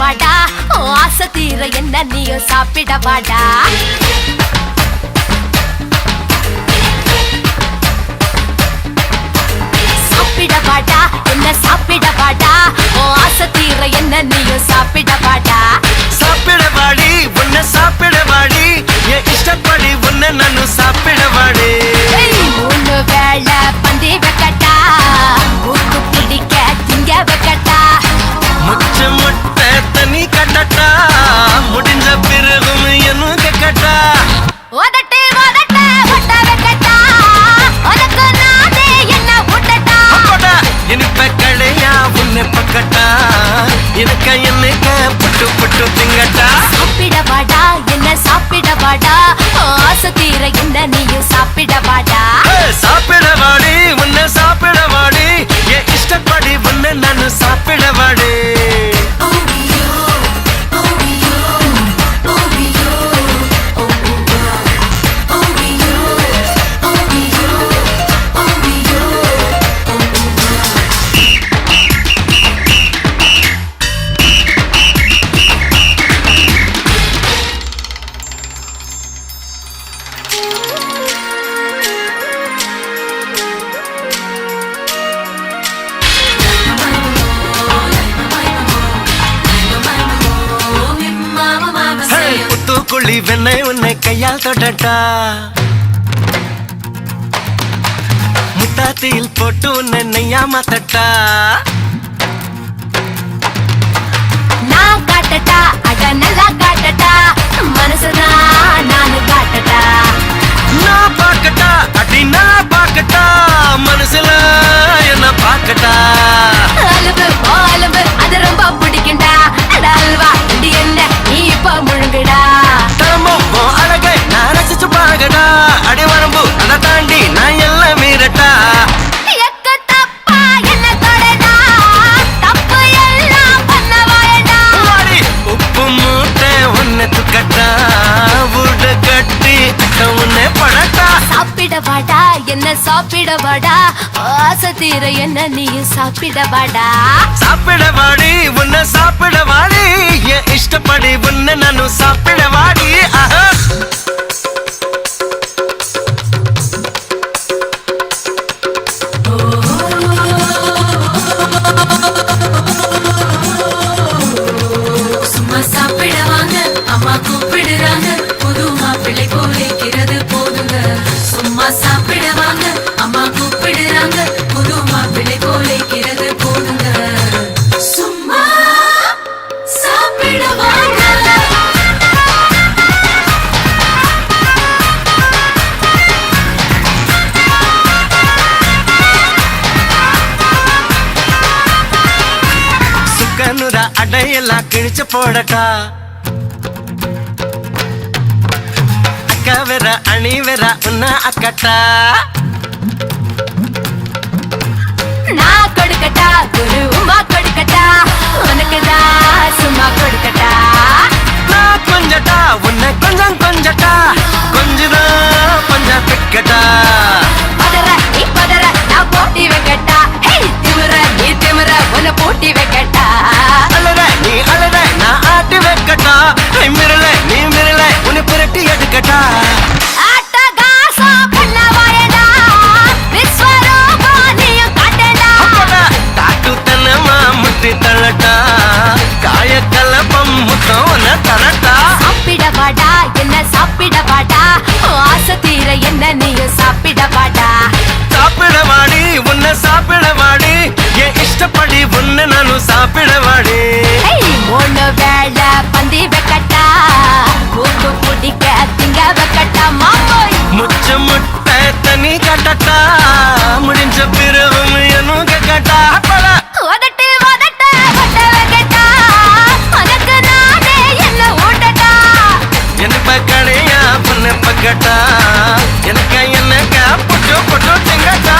வாடா ஆசை தீர என்ன நீயும் சாப்பிட வாடா சாப்பிட வாடா என்ன சாப்பிட வாடா ஆசை தீர என்ன நீயும் சாப்பிட வாடா சாப்பிட வாடி உன்னை சாப்பிட வாடி என் இஷ்டப்படி உன்னை நானும் சாப்பிட வாடி 3 வேளை பந்தி வைக்கட்டா ஊக்கு பிடிக்க திங்க வைக்கட்டா முச்ச முட்டை தண்ணி கட்டட்டா முடிஞ்ச பிறகும் என்ன கேட்கட்டா ஒதட்டே ஒதட்டே ஒட்ட வைக்கட்டா உனக்கு நானே என்ன ஊட்டட்டா இனிப்ப கடையா உன்னை பக்கட்டா இருக்க என்னைக்க புட்டு புட்டு திங்கட்டா சாப்பிட வாடா என்ன சாப்பிட வாடா ஆசை தீர என்ன நீயும் சாப்பிட வாடா சாப்பிட வாடி உன்னை சாப்பிட வாடி என் இஷ்டப்படி உன்னை நானும் சாப்பிட வாடி புத்துக்குழி வெண்ணை உன்னை கையால் தொடட்டா முட்டாத்தியில் போட்டு உன்னை நெய்யா மாத்தட்டா நான் காட்டட்டா அட நல்லா காட்டட்டா மனசுதான் நானு காட்டட்டா நான் பார்க்கட்டா அடி நான் பார்க்கட்டா மனசுல என்ன பார்க்கட்டா அலுவு அலுவு அது ரொம்ப பிடிக்கும்டா அட அல்வா இது என்ன நீ இப்ப முழுங்குடா தரமும் அழகை நான் ரசிச்சு பாக்கடா அடி வரம்பு அதை தாண்டி நான் எல்லாம் மீறட்டா எக்க தப்பா என்ன தொடடா தப்பு எல்லாம் பண்ண வாயடா உப்பு மூட்டை உன்னை துக்கட்டா வீடு கட்டி உன்னை படட்டா சாப்பிட வாடா என்ன சாப்பிட வாடா ஆசை தீர என்ன நீயும் சாப்பிட வாடா சாப்பிட வாடி உன்னை சாப்பிட வாடி என் இஷ்டப்படி உன்னை நானும் சாப்பிட வாடி ஆஹா சும்மா சாப்பிட வாங்க அம்மா கூப்பிடுறாங்க புது மாப்பிள்ளை போலிக்கிறது போதுங்க சும்மா சாப்பிட வாங்க அம்மா கூப்பிடுறாங்க புது மாப்பிள்ளை போலிக்கிறது போதுங்க சும்மா சாப்பிட வாங்க சுக்கனுர அடையெல்லாம் கிழிச்சு போடட்டா அக்கா வேற அணி வேற உன்ன அக்கட்டா நான் கொடுக்கட்டா குரு உமா கொடுக்கட்டா உனக்குதான் சும்மா கொடுக்கட்டா நான் கொஞ்சட்டா உன்னை கொஞ்சம் கொஞ்சட்டா கொஞ்சதான் கொஞ்சம் பிக்கட்டா பதற நீ பதற நான் போட்டி வைக்கட்டா ஏய் திமிர நீ திமிர உன்னை போட்டி வைக்கட்டா அலற நீ அலற நான் ஆட்டி வைக்கட்டா மிரல நீ மிரல உன்னை புரட்டி எடுக்கட்டா ஆட்டகாசம் பண்ண வாயடா விஸ்வரூபா நீயும் காட்டடா காட்டு தன்னமா முட்டி தள்ளட்டா காய கலப்பம் முத்தம் உன்னை தரட்டா சாப்பிட வாடா என்ன சாப்பிட வாடா ஆசை தீர என்ன நீயும் சாப்பிட வாடா சாப்பிட வாடி உன்னை சாப்பிட வாடி என் இஷ்டப்படி உன்னை நானும் சாப்பிட வாடி ஏய் 3 வேளை பந்தி வைக்கட்டா ஊக்கு பிடிக்க திங்க வைக்கட்டா மாமோய் முச்ச முட்டை தண்ணி கட்டட்டா முடிஞ்ச பிறகும் என்ன கேட்கட்டா ஒதட்டு ஒதட்ட ஒட்ட வைக்கட்டா உனக்கு நானே என்ன ஊட்டட்டா எனக்கு கடையா பொண்ணு பக்கட்டா எனக்கு என்னக்கா புட்டு புட்டு திங்கட்டா